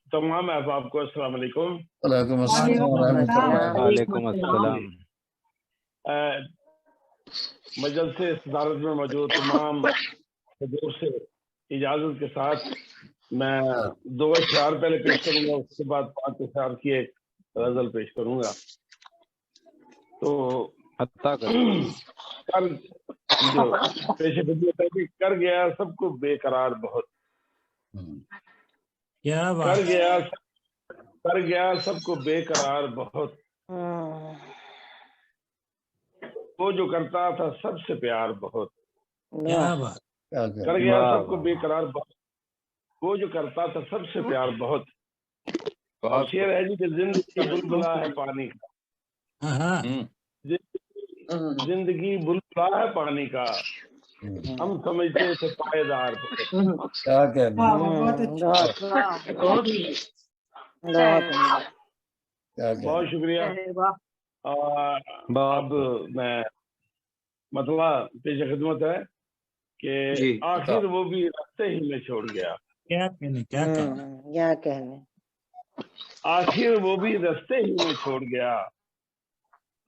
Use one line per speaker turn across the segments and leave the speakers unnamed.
तमाम अहबाब को अस्सलाम वालेकुम।
वालेकुम अस्सलाम रहमतुल्लाह।
वालेकुम अस्सलाम।
मजलिस सदारत में मौजूद तमाम हजूर से इजाजत के साथ मैं 2 अशआर पहले पेश करूंगा, उसके बाद 5 अशआर की एक गजल पेश करूंगा। तो कर जो पेश कर गया सबको बेकरार बहुत,
क्या बात,
कर गया सबको बेकरार बहुत, वो जो करता था सबसे प्यार बहुत।
क्या बात,
कर गया सबको बेकरार बहुत, वो जो करता था सबसे प्यार बहुत। और शेर है जी कि जिंदगी बुलबुला है पानी का, जिंदगी बुलबुला है पानी का, हम समझते थे पायदार बहुत।
क्या कहना,
बहुत शुक्रिया। अब मैं मतलब पेश खिदमत है कि आखिर वो भी रास्ते ही में छोड़ गया।
क्या कहने,
आखिर वो भी रास्ते ही में छोड़ गया,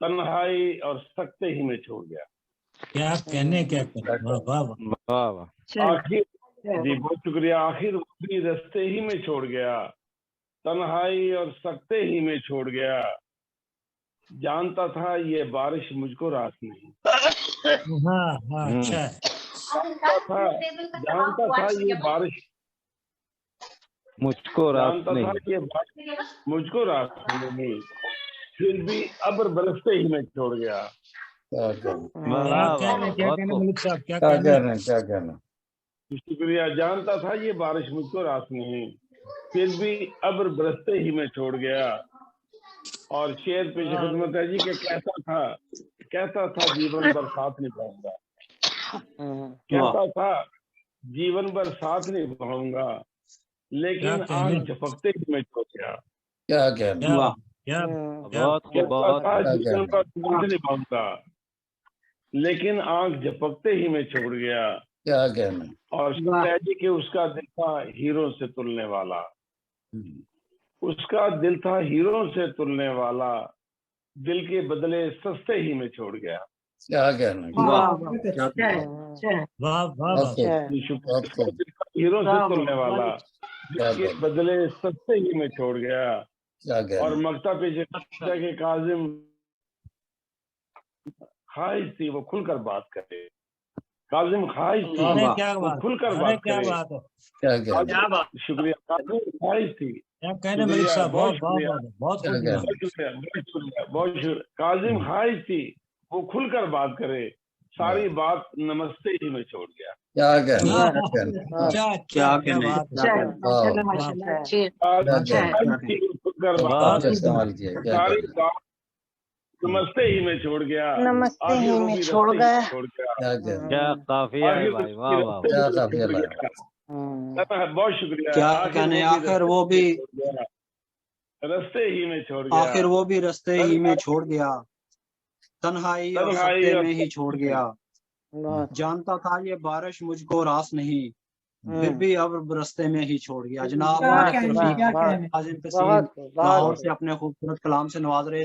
तन्हाई और सकते ही में छोड़ गया।
क्या कहने, वाह वाह।
आखिर जी बहुत शुक्रिया। आखिर वो भी रास्ते ही में छोड़ गया, तन्हाई और सकते ही में छोड़ गया, जानता था ये बारिश मुझको रास नहीं।
अच्छा,
जानता था ये बारिश
मुझको रास
जानता था
नहीं,
ये बारिश मुझको रास नहीं, फिर भी अब्र बरसते ही में छोड़ गया।
क्या कहना।
शुक्रिया। जानता था ये बारिश मुझको रास नहीं, फिर भी अब्र बरसते ही में छोड़ गया। और शेर पेश खिदमत है जी कि कहता था जीवन भर साथ निभाऊंगा, कहता था जीवन भर साथ निभाऊंगा, लेकिन आग झपकते ही में छोड़ गया।
क्या कहना,
कहता था जीवन भर साथ निभाऊंगा, लेकिन आग झपकते ही में छोड़ गया।
क्या कहना।
और जी कि उसका दिल था हीरो से तुलने वाला, उसका दिल था हीरो से तुलने वाला, दिल के बदले सस्ते ही में छोड़ गया।
क्या कहना,
हीरो से तुलने वाला, दिल के बदले सस्ते ही में छोड़ गया। और मक्ता पेश के काजिम ख्वाहिश थी वो खुलकर बात करे, काजिम ख्वाहिश थी वो खुलकर बात करे। शुक्रिया। काजिम ख्वाहिश थी, बहुत शुक्रिया। काजिम ख्वाहिश थी वो खुलकर बात करे, सारी बात नमस्ते ही में छोड़ गया।
क्या कहना,
सारी बात नमस्ते ही में छोड़ गया,
नमस्ते ही में छोड़ गया।
क्या काफिया है भाई, वाह वाह,
क्या काफिया
बहुत शुक्रिया।
क्या कहने, आखिर वो भी
रास्ते ही में छोड़ गया,
आखिर वो भी रास्ते ही में छोड़ गया, तन्हाई और सत्ते में ही छोड़ गया। जानता था ये बारिश मुझको रास नहीं, फिर भी अब रास्ते में ही छोड़ गया। जनाब लाहौर से अपने खूबसूरत कलाम से नवाज रहे